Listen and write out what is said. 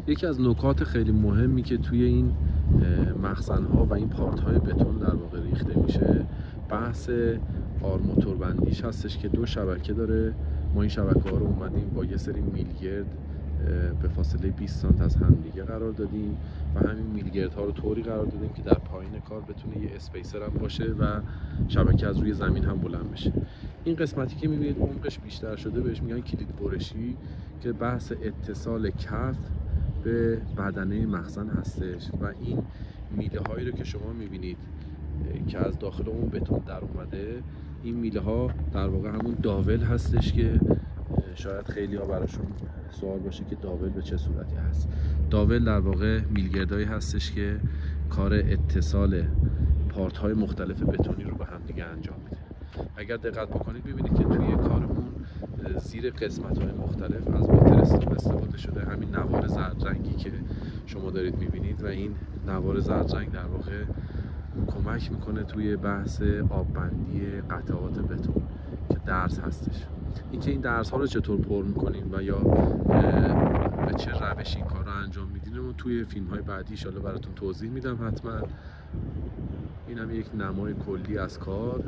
یکی از نکات خیلی مهمی که توی این مخزن‌ها و این پارت‌های بتون در واقع ریخته میشه بحث آرماتور بندیش هستش که 2 شبکه داره. ما این شبکه‌ها رو اومدیم با یه سری میلگرد به فاصله 20 سانت از همدیگه قرار دادیم و همین میلگردها رو طوری قرار دادیم که در پایین کار بتونه یه اسپیسر هم باشه و شبکه از روی زمین هم بلند بشه. این قسمتی که میبینید عمقش بیشتر شده بهش میگن کلید برشی که بحث اتصال کف به بدنه مخزن هستش و این میله هایی رو که شما میبینید که از داخل اون بتون در اومده، این میله ها در واقع همون داول هستش که شاید خیلی ها براشون سوال باشه که داول به چه صورتی هست. داول در واقع میلگردایی هستش که کار اتصال پارت های مختلف بتونی رو به هم دیگه انجام میده. اگر دقت بکنید ببینید که توی کارمون زیر قسمت های مختلف از واتر استفاده شده، همین نوار زرد رنگی که شما دارید میبینید و این نوار زرد رنگ در واقع کمک میکنه توی بحث آببندی قطعات بتون که درز هستش. اینکه این درز ها رو چطور پر میکنیم و یا به چه روش این کار رو انجام میدیم رو توی فیلم های بعدی ان شاءالله براتون توضیح میدم حتما. این هم یک نمای کلی از کار.